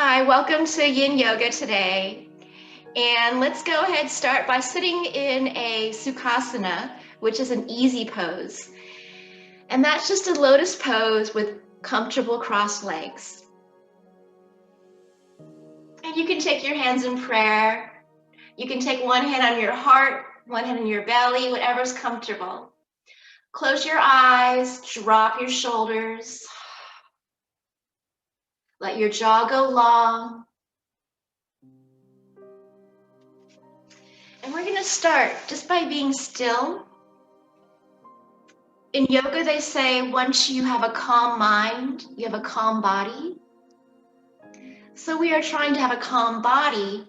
Hi, welcome to Yin Yoga today. And let's go ahead and start by sitting in a Sukhasana, which is an easy pose. And that's just a lotus pose with comfortable crossed legs. And you can take your hands in prayer. You can take one hand on your heart, one hand on your belly, whatever's comfortable. Close your eyes, drop your shoulders. Let your jaw go long. And we're going to start just by being still. In yoga, they say once you have a calm mind, you have a calm body. So we are trying to have a calm body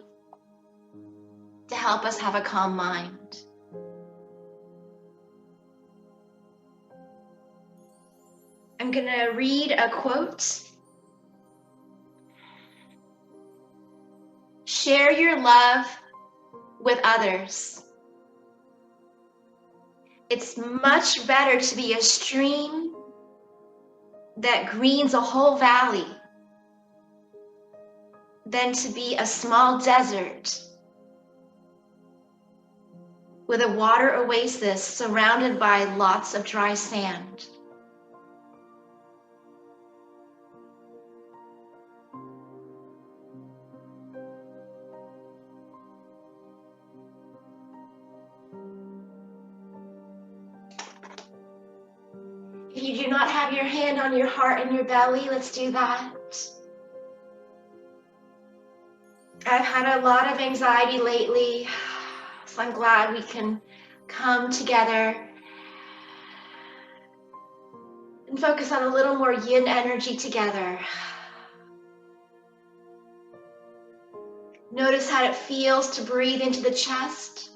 to help us have a calm mind. I'm going to read a quote. Share your love with others. It's much better to be a stream that greens a whole valley than to be a small desert with a water oasis surrounded by lots of dry sand. If you do not have your hand on your heart and your belly, let's do that. I've had a lot of anxiety lately, so I'm glad we can come together and focus on a little more yin energy together. Notice how it feels to breathe into the chest.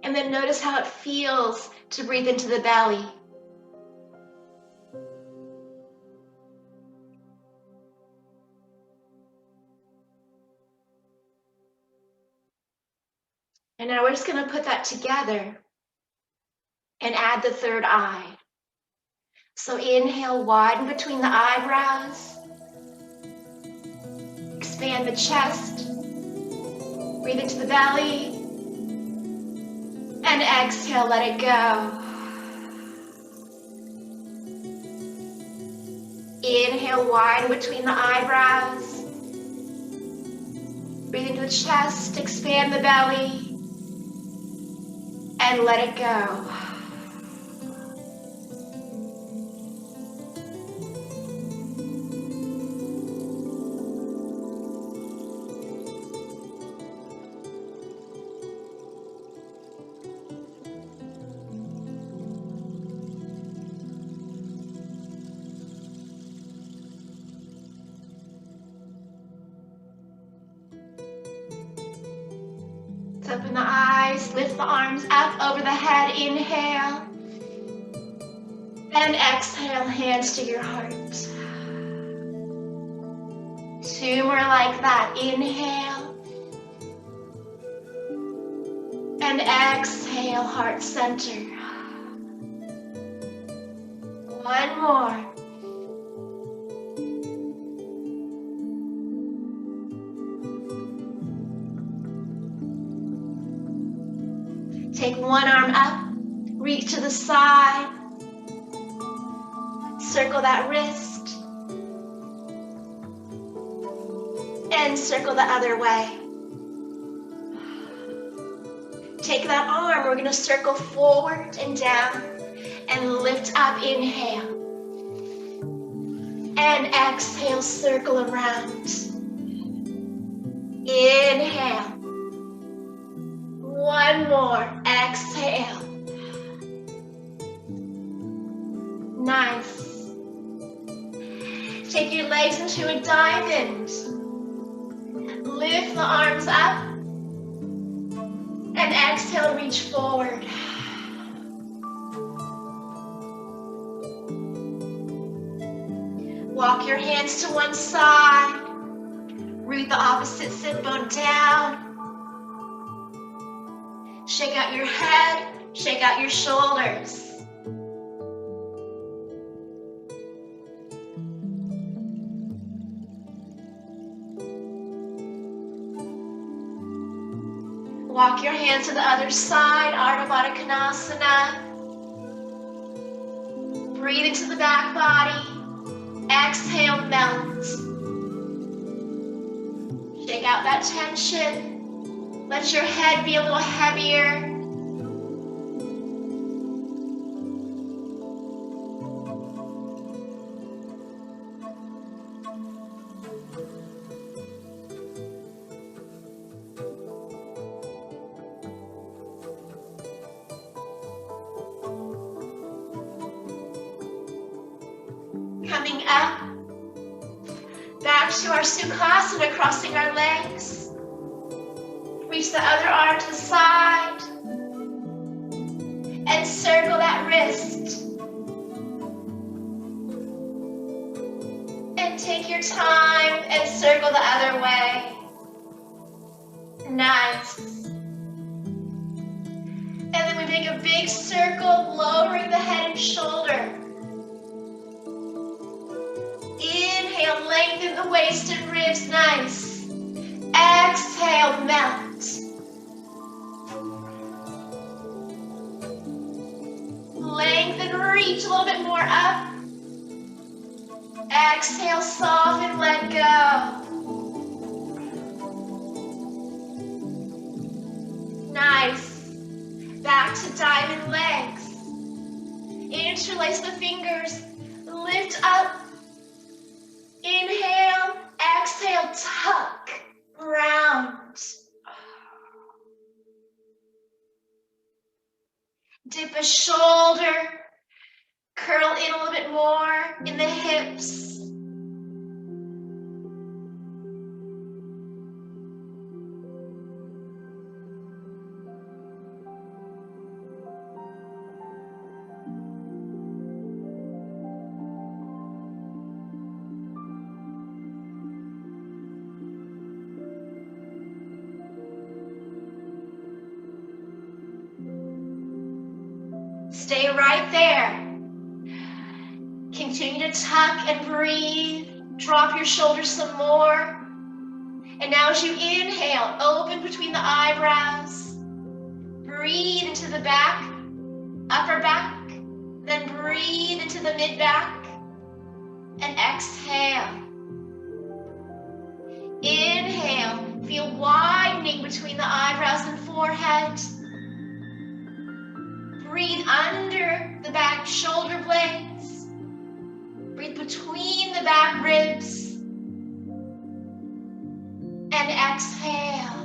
And then notice how it feels to breathe into the belly. And now we're just going to put that together and add the third eye. So inhale, widen between the eyebrows. Expand the chest. Breathe into the belly. And exhale, let it go. Inhale, widen between the eyebrows. Breathe into the chest, expand the belly, and let it go. Open the eyes, lift the arms up over the head, inhale. And exhale, hands to your heart. Two more like that, inhale. And exhale, heart center. One more. Take one arm up, reach to the side, circle that wrist, and circle the other way. Take that arm, we're going to circle forward and down, and lift up, inhale. And exhale, circle around. Inhale. One more, exhale. Nice. Take your legs into a diamond. Lift the arms up. And exhale, reach forward. Walk your hands to one side. Root the opposite sit bone down. Shake out your head, shake out your shoulders. Walk your hands to the other side, Ardha Baddha Konasana. Breathe into the back body. Exhale, melt. Shake out that tension. Let your head be a little heavier. Coming up, back to our Sukhasana, crossing our legs. Reach the other arm to the side and circle that wrist. And take your time and circle the other way. Nice. And then we make a big circle, lowering the head and shoulder. Inhale, lengthen the waist and ribs, nice. Exhale, melt. Lengthen, reach a little bit more up. Exhale, soften, let go. Nice. Back to diamond legs. Interlace the fingers, lift up. Inhale, exhale, tuck, round. Dip a shoulder, curl in a little bit more in the hips. Stay right there. Continue to tuck and breathe. Drop your shoulders some more. And now as you inhale, open between the eyebrows. Breathe into the back, upper back. Then breathe into the mid-back. And exhale. Inhale. Feel widening between the eyebrows and forehead. Breathe under the back shoulder blades. Breathe between the back ribs. And exhale.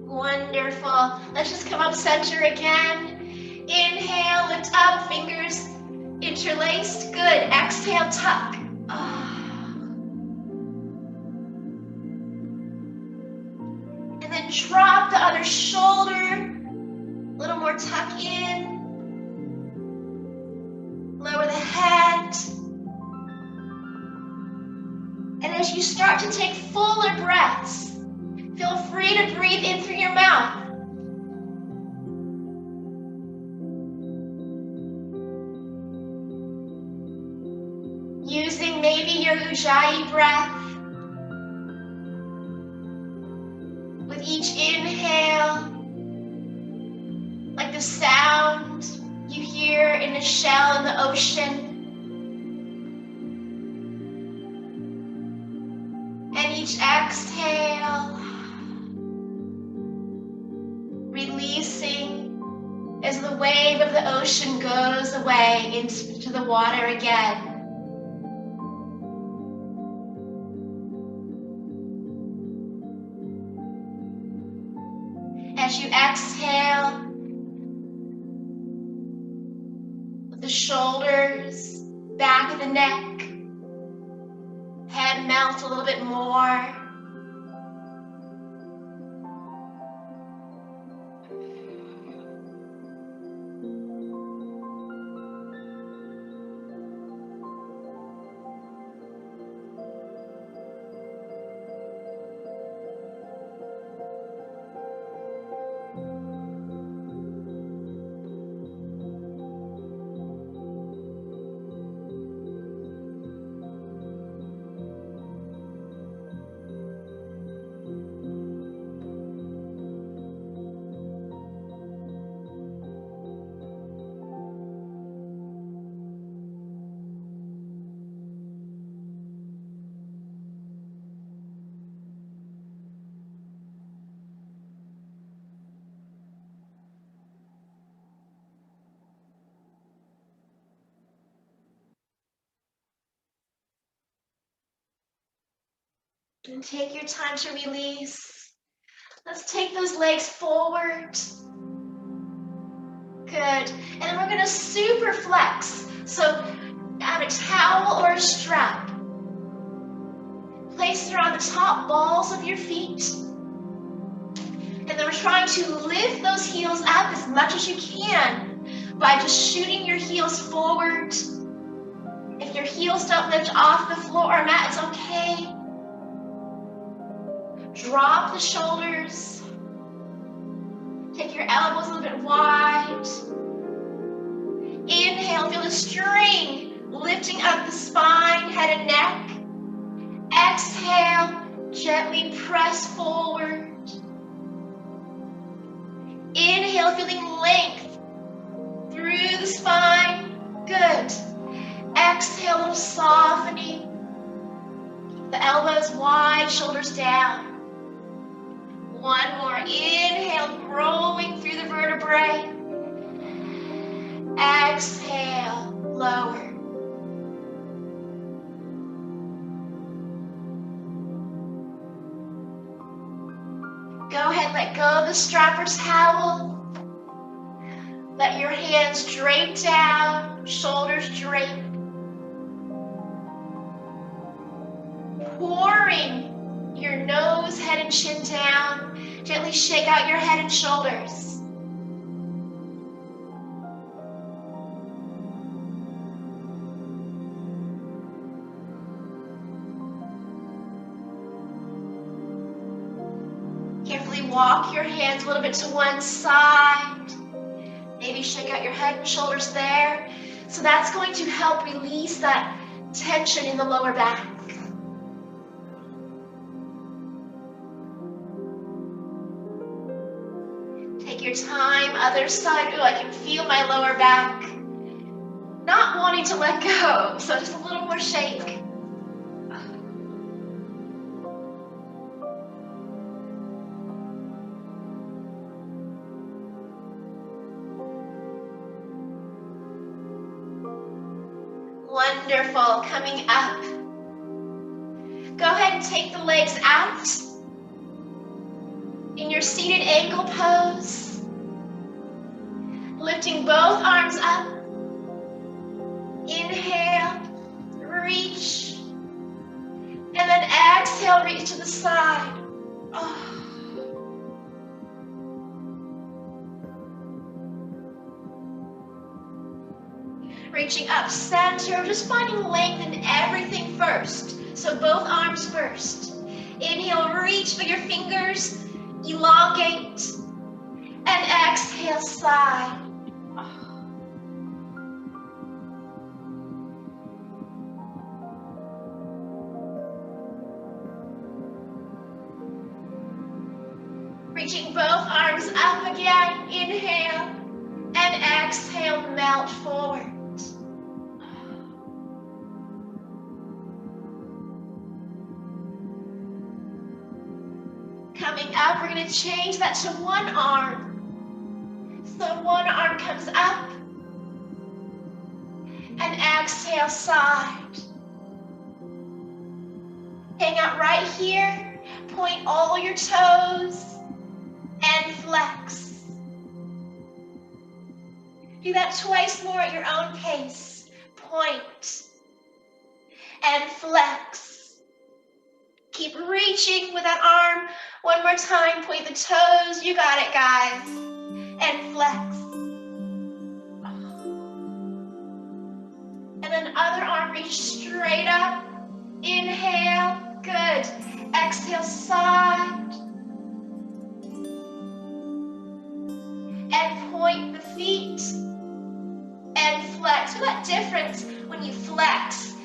Wonderful. Let's just come up center again. Inhale, lift up, fingers interlaced. Good. Exhale, tuck. And then drop the other shoulder. A little more tuck in. Lower the head. And as you start to take fuller breaths, feel free to breathe in through your mouth. Using maybe your Ujjayi breath. With each inhale, like the sound you hear in a shell in the ocean. And each exhale, releasing as the wave of the ocean goes away into the water again. As you exhale, with the shoulders, back of the neck, head melt a little bit more. And take your time to release. Let's take those legs forward. Good. And then we're going to super flex. So add a towel or a strap. Place it around the top balls of your feet. And then we're trying to lift those heels up as much as you can by just shooting your heels forward. If your heels don't lift off the floor or mat, it's okay. Drop the shoulders. Take your elbows a little bit wide. Inhale, feel the string lifting up the spine, head and neck. Exhale, gently press forward. Inhale, feeling length through the spine. Good. Exhale, a little softening. The elbows wide, shoulders down. One more. Inhale, growing through the vertebrae. Exhale, lower. Go ahead, let go of the strap or towel. Let your hands drape down, shoulders drape. Pouring your nose, head, and chin down. Gently shake out your head and shoulders. Carefully walk your hands a little bit to one side. Maybe shake out your head and shoulders there. So that's going to help release that tension in the lower back. Take your time, other side. Ooh, I can feel my lower back. Not wanting to let go, so just a little more shake. Wonderful, coming up. Go ahead and take the legs out in your seated ankle pose. Lifting both arms up. Inhale, reach. And then exhale, reach to the side. Oh. Reaching up center, just finding length in everything first. So both arms first. Inhale, reach for your fingers, elongate. And exhale, side. Reaching both arms up again. Inhale. And exhale, melt forward. Coming up, we're going to change that to one arm. So one arm comes up. And exhale, side. Hang out right here. Point all your toes. And flex. Do that twice more at your own pace. Point. And flex. Keep reaching with that arm. One more time, point the toes. You got it, guys. And flex. And then other arm, reach straight up. Inhale. Good. Exhale, side. And point the feet. And flex. Feel that difference when you flex.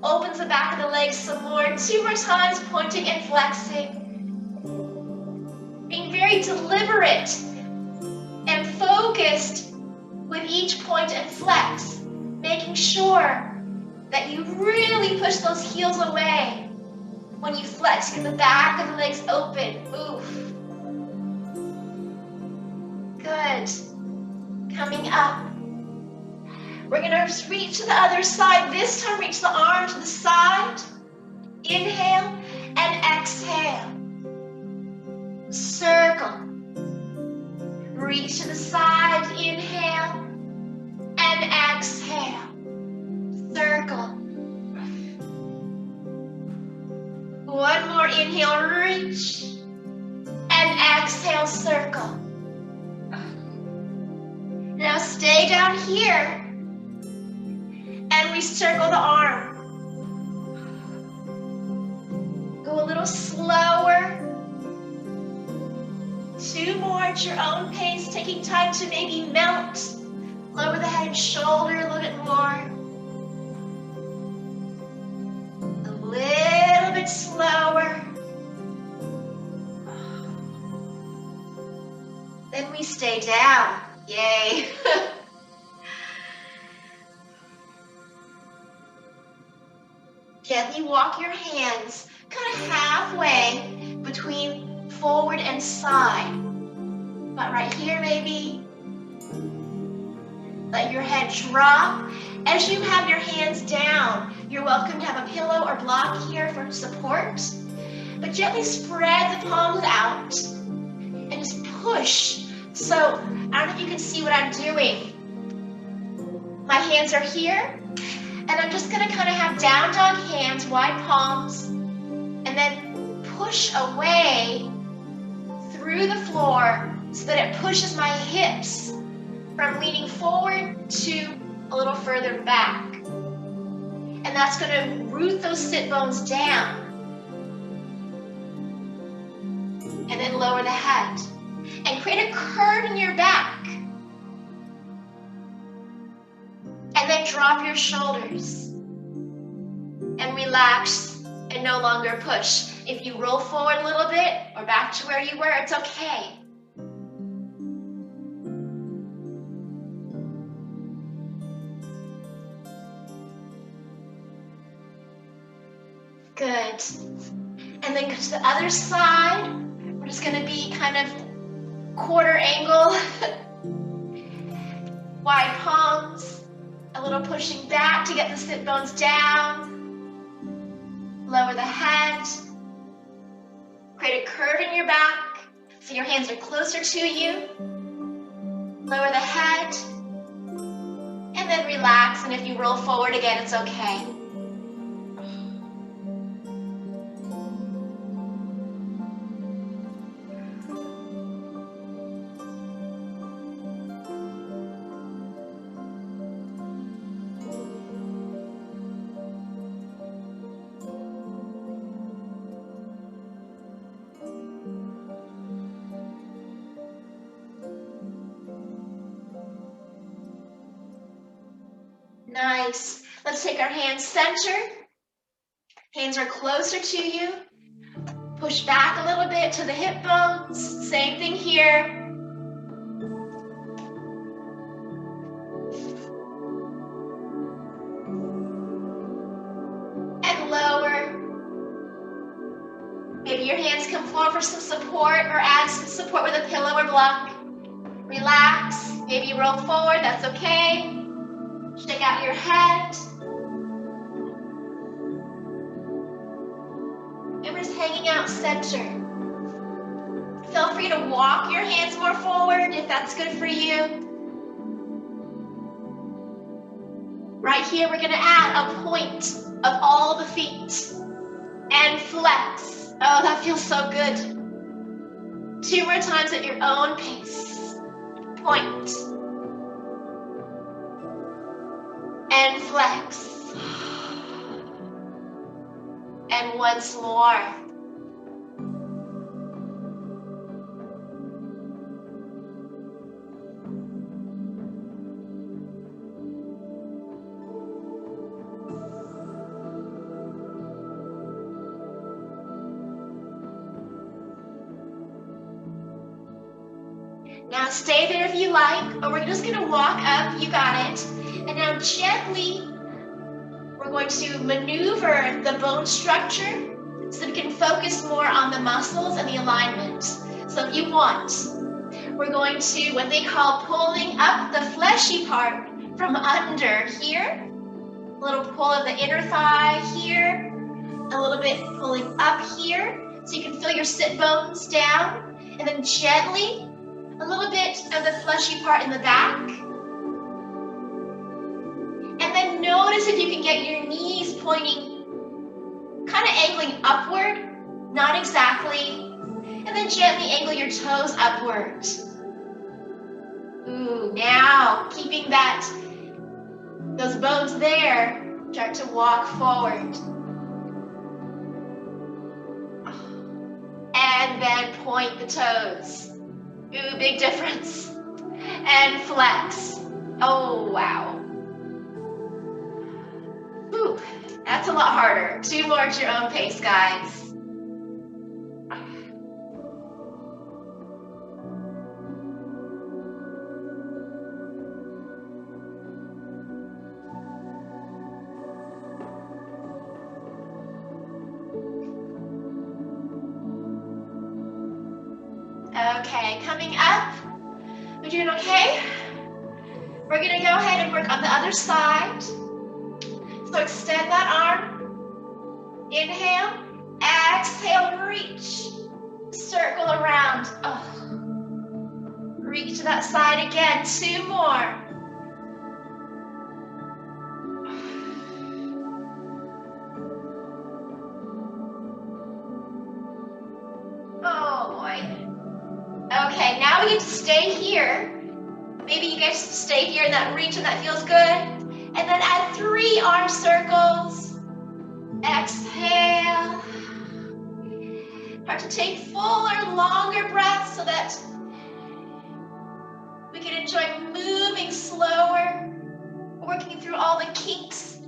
Opens the back of the legs some more. 2 more times, pointing and flexing. Being very deliberate and focused with each point and flex. Making sure that you really push those heels away when you flex. Get the back of the legs open. Oof. Good. Coming up. We're going to reach to the other side. This time, reach the arm to the side. Inhale and Reach to the side, inhale, and exhale. Circle. One more inhale, reach, and exhale, circle. Now stay down here, and we circle the arm. Go a little slower. 2 more at your own pace, taking time to maybe melt. Lower the head and shoulder a little bit more. A little bit slower. Then we stay down. Yay. Gently walk your hands kind of halfway between forward and side. But right here maybe. Let your head drop. As you have your hands down, you're welcome to have a pillow or block here for support. But gently spread the palms out and just push. So I don't know if you can see what I'm doing. My hands are here, and I'm just gonna kind of have down dog hands, wide palms, and then push away through the floor so that it pushes my hips from leaning forward to a little further back. And that's gonna root those sit bones down. And then lower the head. And create a curve in your back. And then drop your shoulders. And relax and no longer push. If you roll forward a little bit or back to where you were, it's okay. Good. And then go to the other side. We're just going to be kind of quarter angle. Wide palms. A little pushing back to get the sit bones down. Lower the head. Create a curve in your back so your hands are closer to you. Lower the head. And then relax. And if you roll forward again, it's okay. Nice. Let's take our hands center. Hands are closer to you. Push back a little bit to the hip bones. Same thing here. And lower. Maybe your hands come forward for some support or add some support with a pillow or block. Relax. Maybe you roll forward. That's okay. Shake out your head. And we're just hanging out center. Feel free to walk your hands more forward if that's good for you. Right here, we're gonna add a point of all the feet and flex. Oh, that feels so good. 2 more times at your own pace. Point. And flex. And once more. Now stay there if you like, or we're just gonna walk up, you got it. And now gently, we're going to maneuver the bone structure so we can focus more on the muscles and the alignment. So if you want, we're going to what they call pulling up the fleshy part from under here. A little pull of the inner thigh here. A little bit pulling up here so you can feel your sit bones down. And then gently a little bit of the fleshy part in the back. And then notice if you can get your knees pointing, kind of angling upward, not exactly. And then gently angle your toes upward. Ooh, now keeping those bones there, start to walk forward. And then point the toes. Ooh, big difference. And flex. Oh, wow. Ooh, that's a lot harder. 2 more at your own pace, guys. Okay, coming up. We're doing okay? We're gonna go ahead and work on the other side. So extend that arm. Inhale, exhale, reach. Circle around. Oh. Reach to that side again. 2 more. Oh boy. Okay, now we get to stay here. Maybe you guys stay here in that reach and that feels good. And then add 3 arm circles. Exhale. Start to take fuller, longer breaths so that we can enjoy moving slower, working through all the kinks,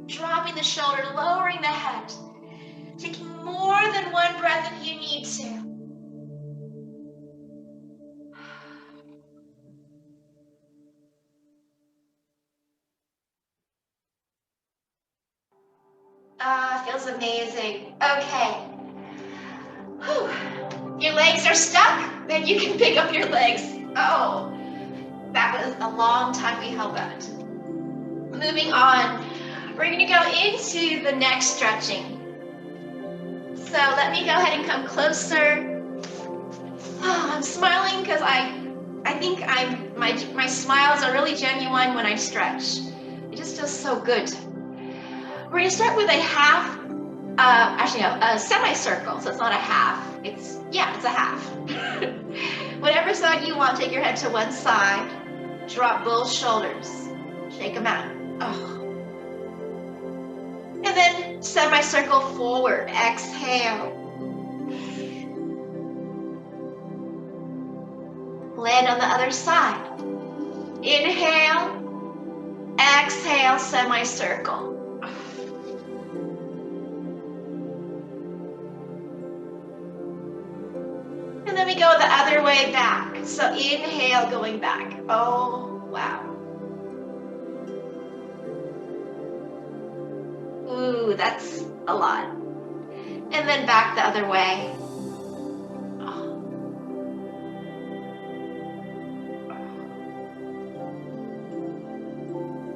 dropping the shoulder, lowering the head, taking more than 1 breath if you need to. Feels amazing. Okay. Whew. Your legs are stuck, then you can pick up your legs. Oh, that was a long time we held that. Moving on, we're going to go into the neck stretching. So let me go ahead and come closer. Oh, I'm smiling because I think my smiles are really genuine when I stretch. It just feels so good. We're going to start with a semicircle, so it's not a half. It's a half. Whatever side you want, take your head to one side, drop both shoulders, shake them out. Oh. And then semicircle forward, exhale. Land on the other side. Inhale, exhale, semicircle. And then we go the other way back. So inhale, going back. Oh, wow. Ooh, that's a lot. And then back the other way. Oh.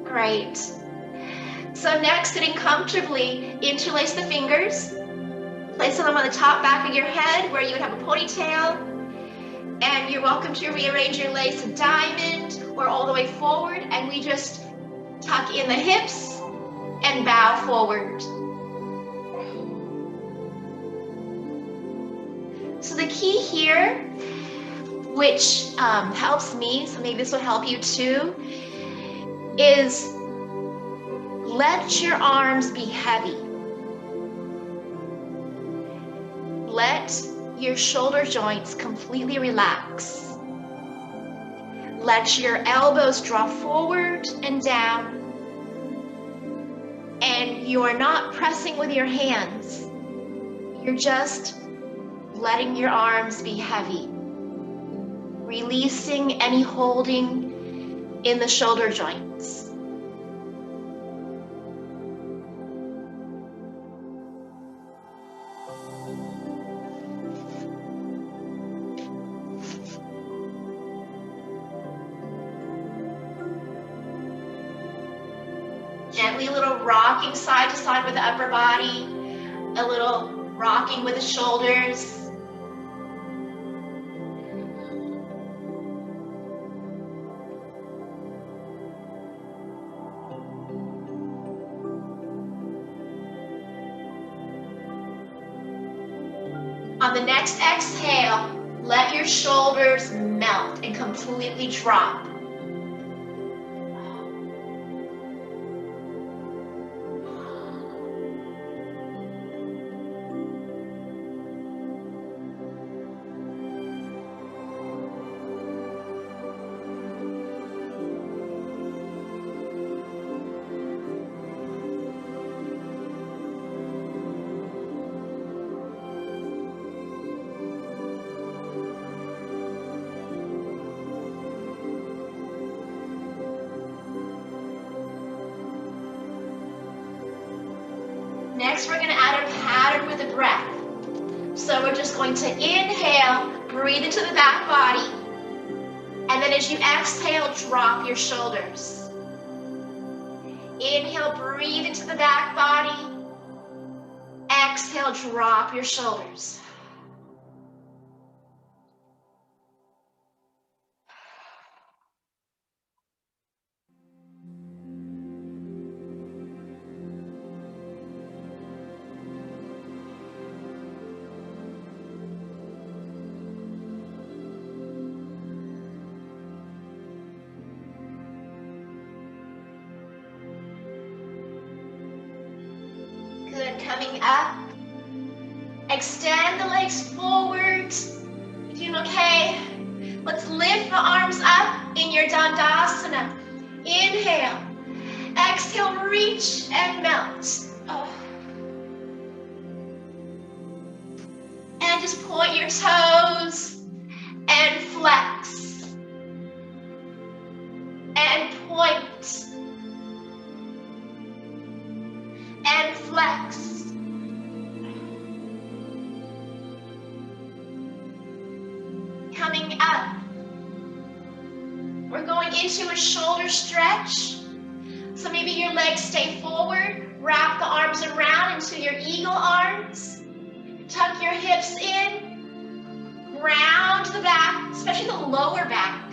Great. So next, sitting comfortably, interlace the fingers. Place them on the top back of your head where you would have a ponytail. And you're welcome to rearrange your legs to diamond or all the way forward. And we just tuck in the hips and bow forward. So the key here, which helps me, so maybe this will help you too, is let your arms be heavy. Let your shoulder joints completely relax. Let your elbows draw forward and down. And you are not pressing with your hands. You're just letting your arms be heavy. Releasing any holding in the shoulder joints. Gently a little rocking side to side with the upper body, a little rocking with the shoulders. On the next exhale, let your shoulders melt and completely drop. Next, we're going to add a pattern with the breath. So we're just going to inhale, breathe into the back body, and then as you exhale, drop your shoulders. Inhale, breathe into the back body. Exhale, drop your shoulders. Good, coming up. Extend the legs forward. You're doing okay. Let's lift the arms up in your Dandasana. Inhale. Exhale, reach and melt. Oh. And just point your toes and flex. And point. And flex. Coming up, we're going into a shoulder stretch. So maybe your legs stay forward, wrap the arms around into your eagle arms, tuck your hips in, round the back, especially the lower back.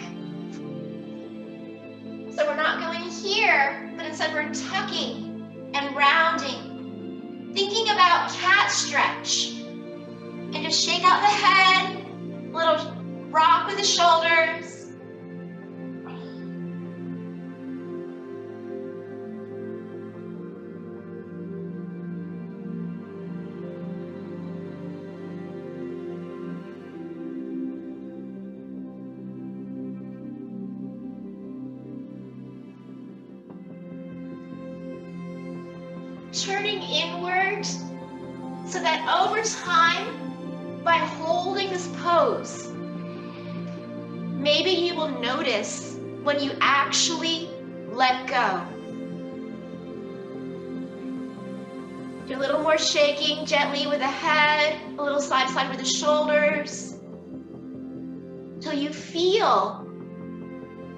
So we're not going here, but instead we're tucking and rounding, thinking about cat stretch, and just shake out the head, little rock with the shoulders. Turning inward so that over time, by holding this pose, maybe you will notice when you actually let go. Do a little more shaking gently with the head, a little side with the shoulders, till you feel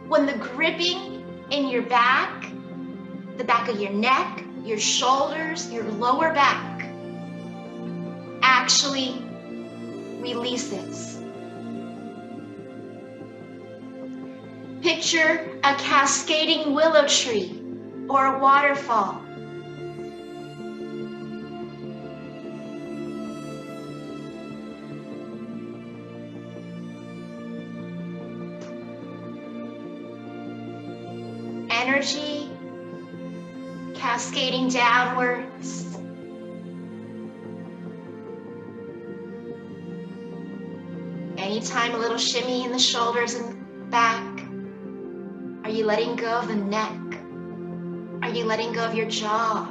when the gripping in your back, the back of your neck, your shoulders, your lower back actually releases. Picture a cascading willow tree or a waterfall. Energy cascading downwards. Anytime a little shimmy in the shoulders and back. Are you letting go of the neck? Are you letting go of your jaw?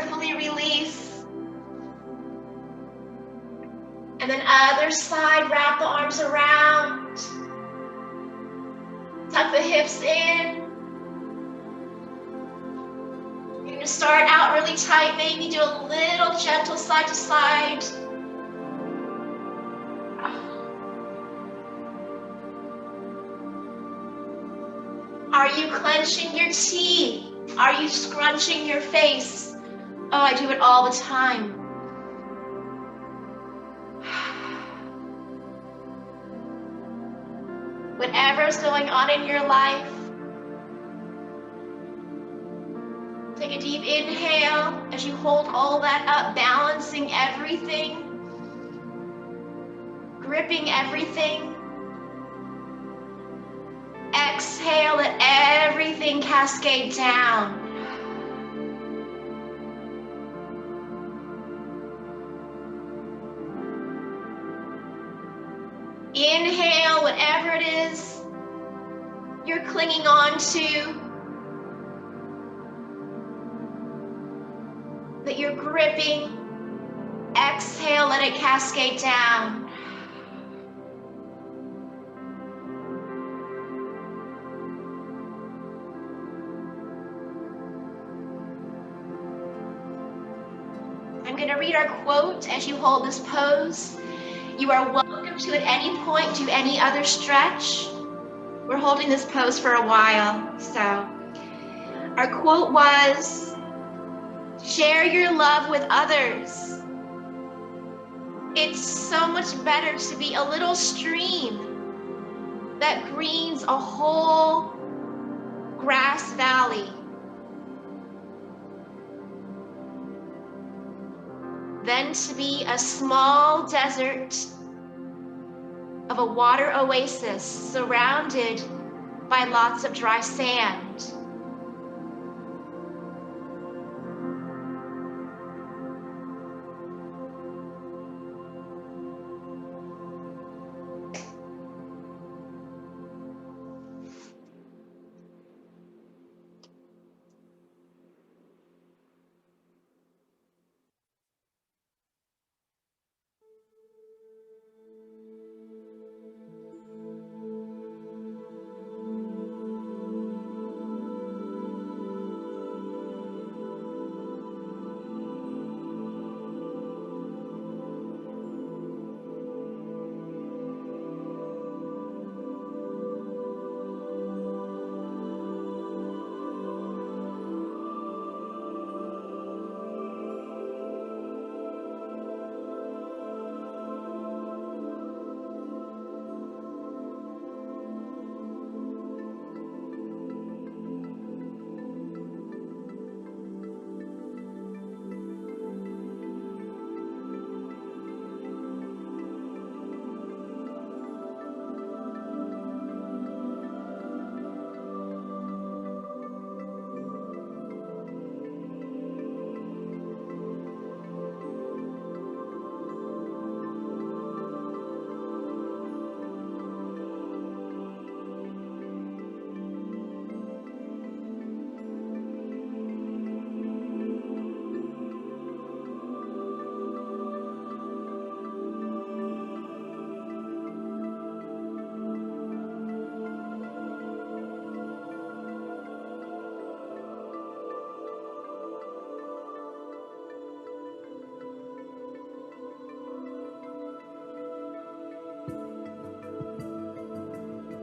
carefully release. And then other side, wrap the arms around. Tuck the hips in. You're going to start out really tight, maybe do a little gentle side to side. Are you clenching your teeth? Are you scrunching your face? Oh, I do it all the time. Whatever's going on in your life, take a deep inhale as you hold all that up, balancing everything, gripping everything. Exhale, let everything cascade down. Inhale, whatever it is you're clinging on to, that you're gripping. Exhale, let it cascade down. I'm going to read our quote as you hold this pose. You are welcome to at any point do any other stretch. We're holding this pose for a while. So our quote was, share your love with others. It's so much better to be a little stream that greens a whole grass valley than to be a small desert of a water oasis surrounded by lots of dry sand.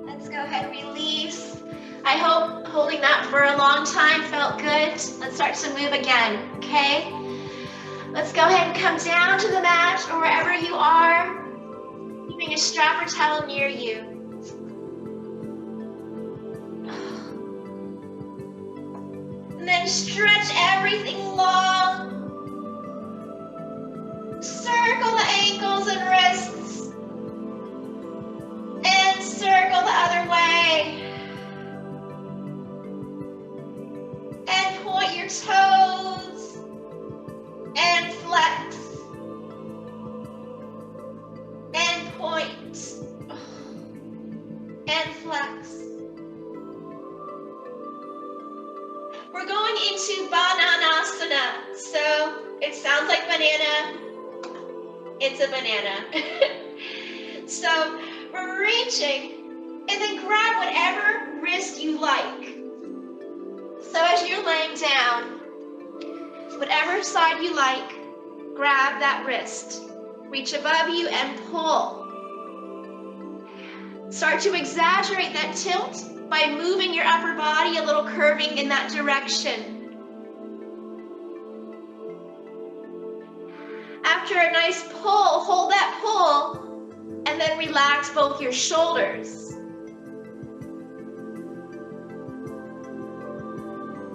Let's go ahead and release. I hope holding that for a long time felt good. Let's start to move again, okay? Let's go ahead and come down to the mat or wherever you are, keeping a strap or towel near you. And then stretch everything long. Circle the ankles and wrists. And circle the other way. And point your toes. And flex. And point. And flex. We're going into Bananasana. Sukhasana. So it sounds like banana. It's a banana. So we're reaching, and then grab whatever wrist you like. So as you're laying down, whatever side you like, grab that wrist. Reach above you and pull. Start to exaggerate that tilt by moving your upper body a little, curving in that direction. After a nice pull, hold that pull, and then relax both your shoulders.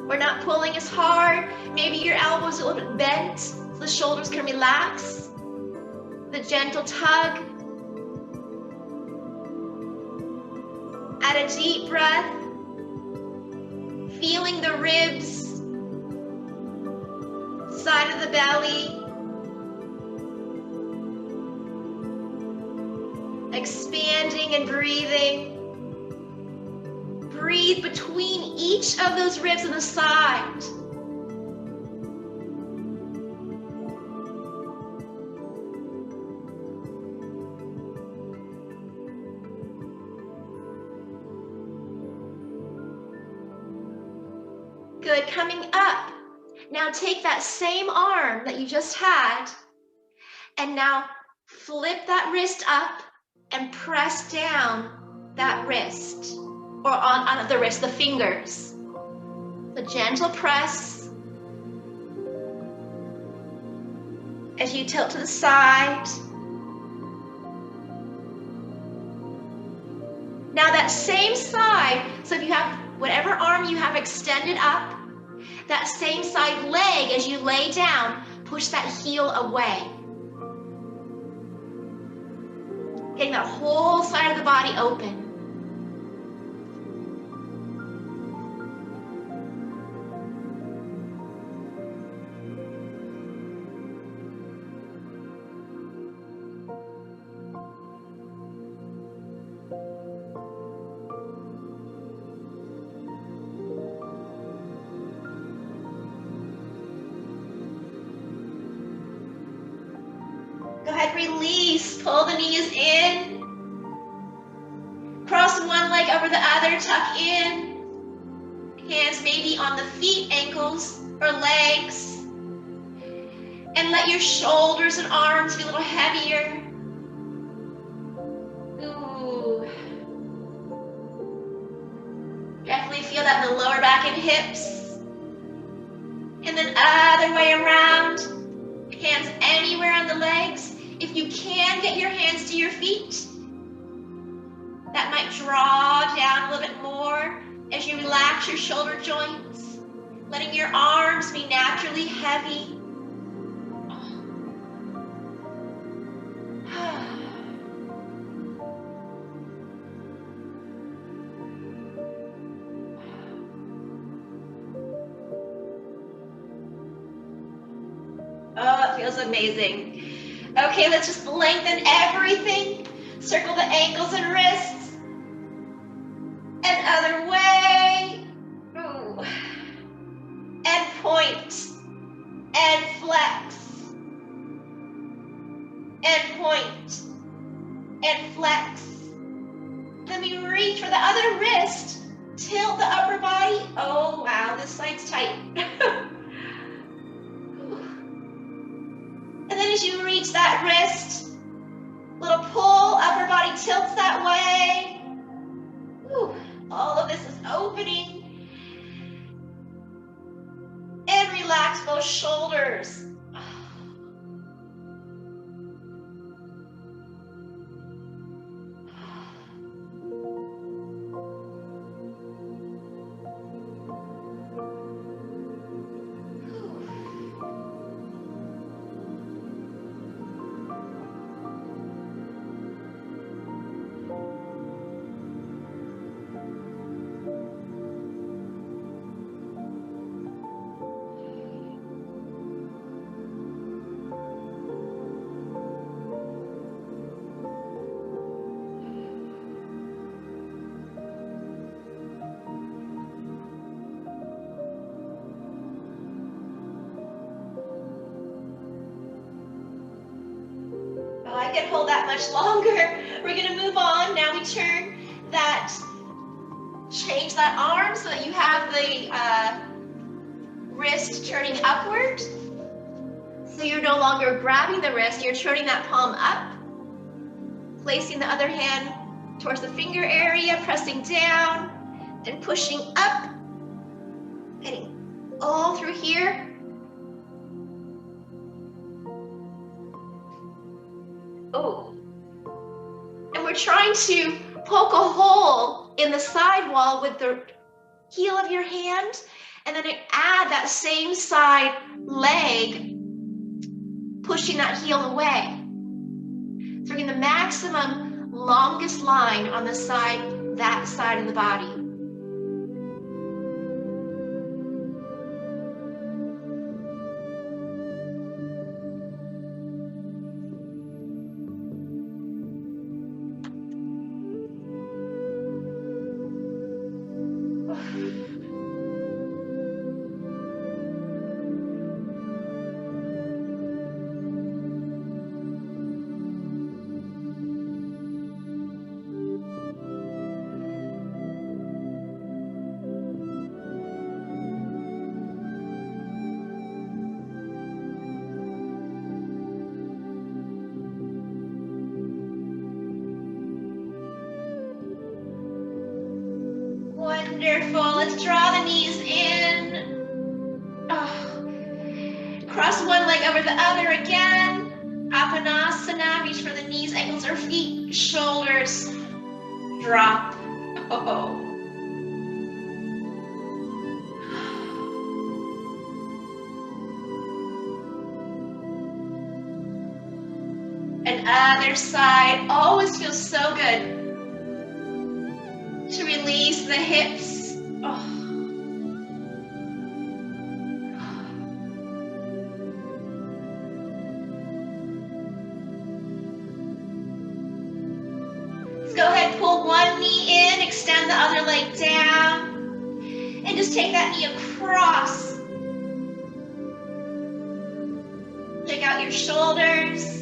We're not pulling as hard. Maybe your elbows are a little bit bent, so the shoulders can relax. The gentle tug. Add a deep breath, feeling the ribs, side of the belly, expanding and breathing. Breathe between each of those ribs on the side. Good, coming up. Now take that same arm that you just had, and now flip that wrist up and press down that wrist, or on the wrist, the fingers. The gentle press as you tilt to the side. Now that same side, so if you have whatever arm you have extended up, that same side leg, as you lay down, push that heel away. Getting that whole side of the body open. Go ahead, release, pull the knees in. Cross one leg over the other, tuck in. Hands maybe on the feet, ankles, or legs. And let your shoulders and arms be a little heavier. Ooh. Definitely feel that in the lower back and hips. And then other way around. Hands anywhere on the legs. If you can get your hands to your feet, that might draw down a little bit more as you relax your shoulder joints, letting your arms be naturally heavy. Oh, it feels amazing. Okay, let's just lengthen everything. Circle the ankles and wrists. And other way. Ooh. And point. And flex. And point. And flex. Then we reach for the other wrist. Tilt the upper body. Oh, wow, this side's tight. And then as you reach that wrist, little pull, upper body tilts that way. Whew. All of this is opening. And relax both shoulders. can hold that much longer. We're gonna move on. Now we turn that, change that arm so that you have the wrist turning upward. So you're no longer grabbing the wrist, you're turning that palm up, placing the other hand towards the finger area, pressing down, then pushing up, getting all through here. Oh, and we're trying to poke a hole in the side wall with the heel of your hand, and then add that same side leg, pushing that heel away. So we're getting the maximum longest line on the side, that side of the body. Wonderful. Let's draw the knees in. Oh. Cross one leg over the other again. Apanasana. Reach for the knees, ankles, or feet. Shoulders drop. Oh. And other side. Always feels so good to release the hips. Oh. Let's go ahead, pull one knee in, extend the other leg down, and just take that knee across. Check out your shoulders.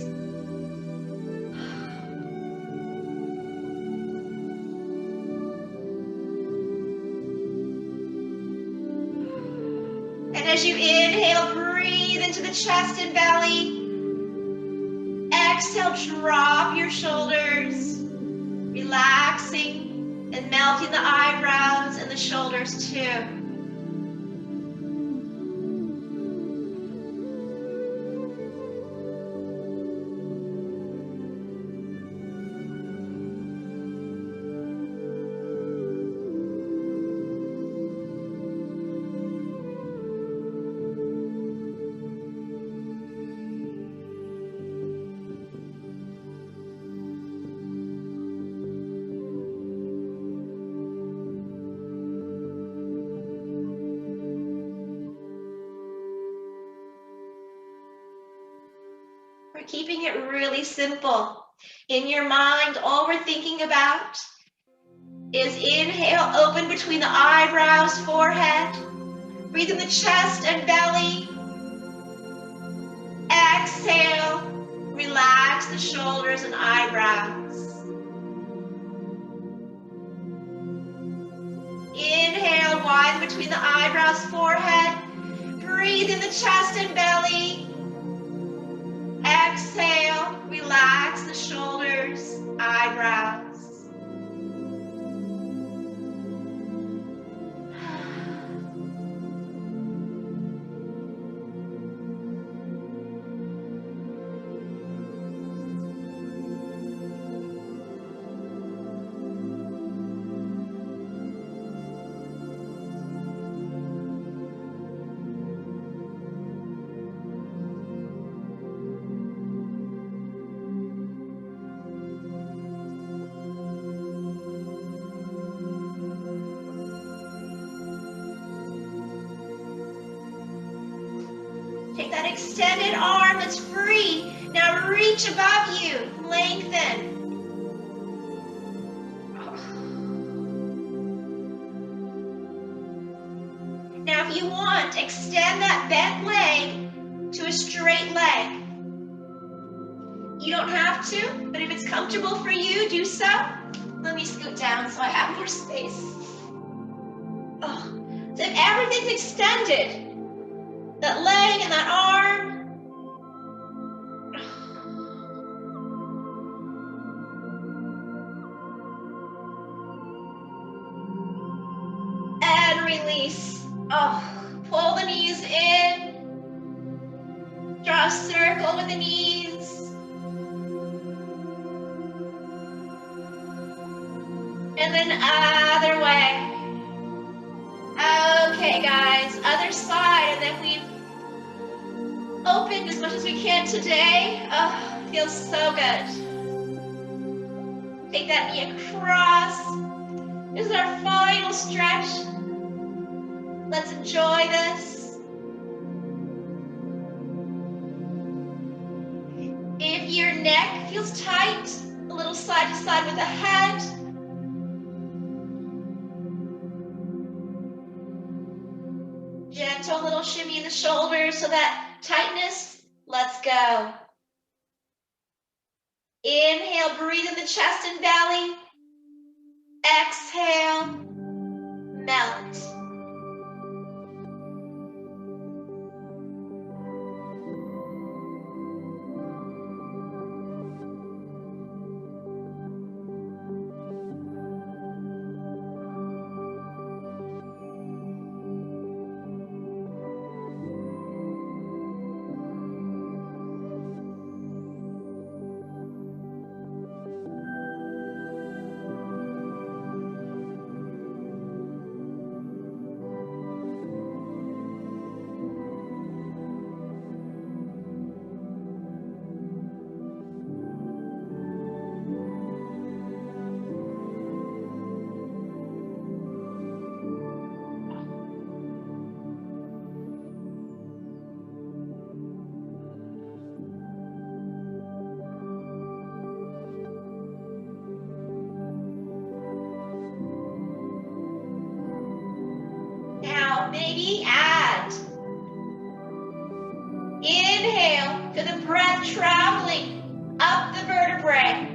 And as you inhale, breathe into the chest and belly. Exhale, drop your shoulders, relaxing and melting the eyebrows and the shoulders too. We're keeping it really simple. In your mind, all we're thinking about is inhale, open between the eyebrows, forehead. Breathe in the chest and belly. Exhale, relax the shoulders and eyebrows. Inhale, widen between the eyebrows, forehead. Breathe in the chest and belly. Exhale, relax the shoulders, eyebrows. Take that extended arm that's free. Now reach above you, lengthen. Now if you want, extend that bent leg to a straight leg. You don't have to, but if it's comfortable for you, do so. Let me scoot down so I have more space. Oh. So if everything's extended, that leg and that arm, and release. Oh, pull the knees in. Draw a circle with the knees. And then other way. Okay, guys, other side, and then we've opened as much as we can today. Oh, feels so good. Take that knee across. This is our final stretch. Let's enjoy this. If your neck feels tight, a little side to side with the head. Gentle little shimmy in the shoulders so that tightness. Let's go. Inhale, breathe in the chest and belly. Exhale, melt. Maybe add. Inhale, feel the breath traveling up the vertebrae,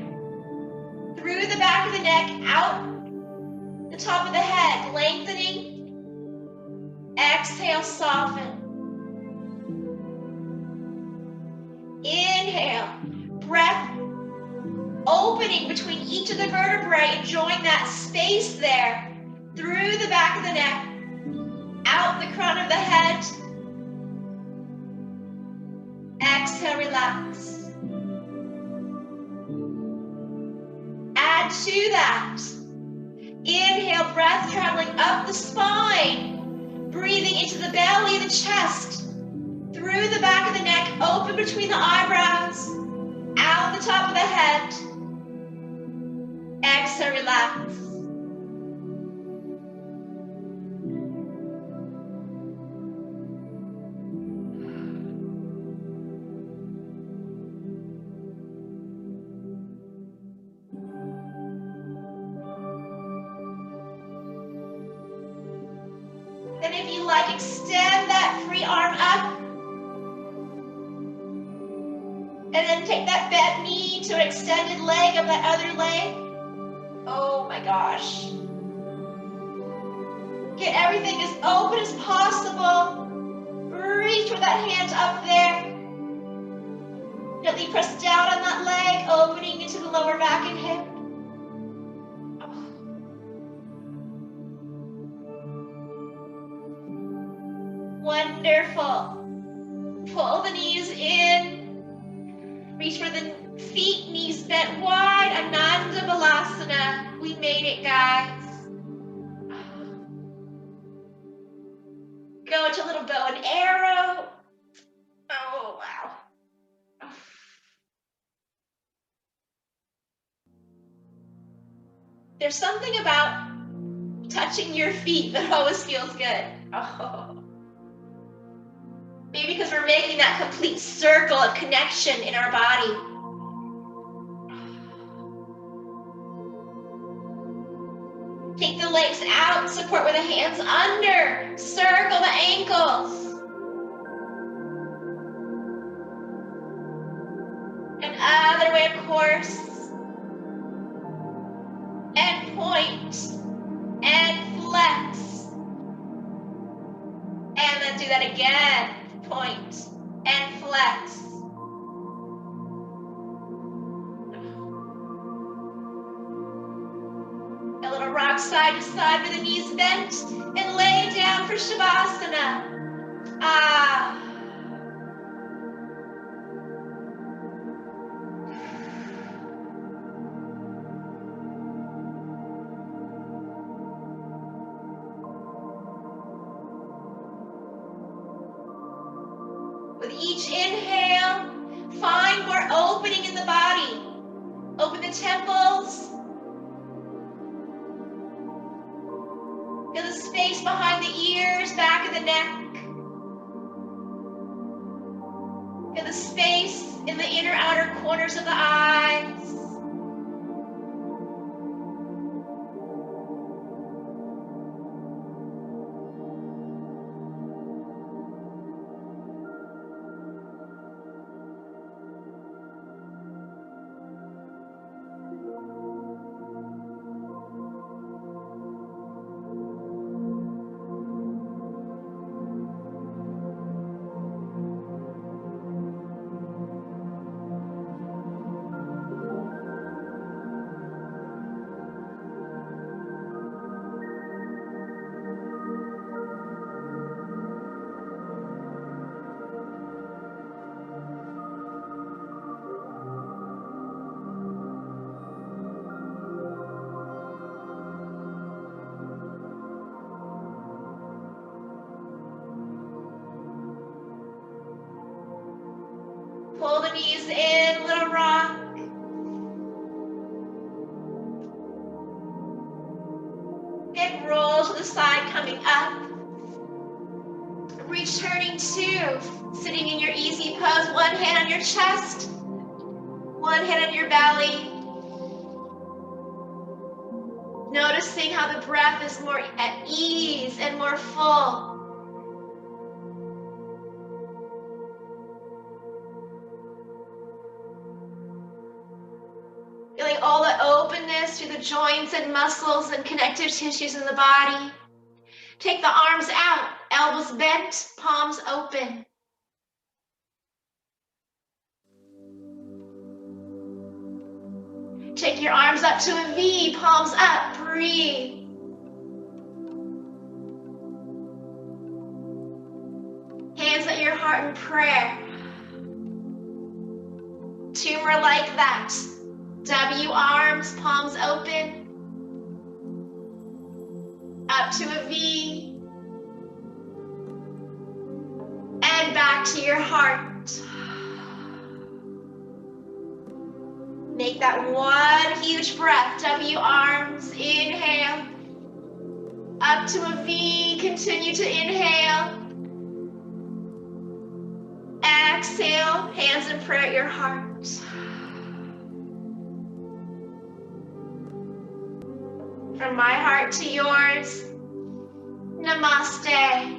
through the back of the neck, out the top of the head, lengthening. Exhale, soften. Inhale, breath opening between each of the vertebrae, enjoying that space there, through the back of the neck, out the crown of the head. Exhale, relax. Add to that. Inhale, breath traveling up the spine, breathing into the belly and the chest, through the back of the neck, open between the eyebrows, out the top of the head. Exhale, relax. Then if you like, extend that free arm up. And then take that bent knee to an extended leg of that other leg. Oh my gosh. Get everything as open as possible. Reach with that hand up there. Gently press down on that leg, opening into the lower back and hip. Wonderful. Pull the knees in. Reach for the feet, knees bent wide. Ananda Balasana. We made it, guys. Go into a little bow and arrow. Oh, wow. There's something about touching your feet that always feels good. Oh. Maybe because we're making that complete circle of connection in our body. Take the legs out, support with the hands under. Circle the ankles. And other another course. And point. And flex. And then do that again. Point and flex. A little rock side to side with the knees bent and lay down for Shavasana. Ah. With each inhale, find more opening in the body. Open the temples. Feel the space behind the ears, back of the neck. Feel the space in the inner outer corners of the eyes. Pull the knees in, little rock. And roll to the side, coming up. Returning to sitting in your easy pose. One hand on your chest, one hand on your belly. Noticing how the breath is more at ease and more full. Feeling all the openness through the joints and muscles and connective tissues in the body. Take the arms out, elbows bent, palms open. Take your arms up to a V, palms up, breathe. Hands at your heart in prayer. Two more like that. W arms, palms open. Up to a V. And back to your heart. Make that one huge breath. W arms, inhale. Up to a V, continue to inhale. Exhale, hands in prayer at your heart. From my heart to yours, namaste.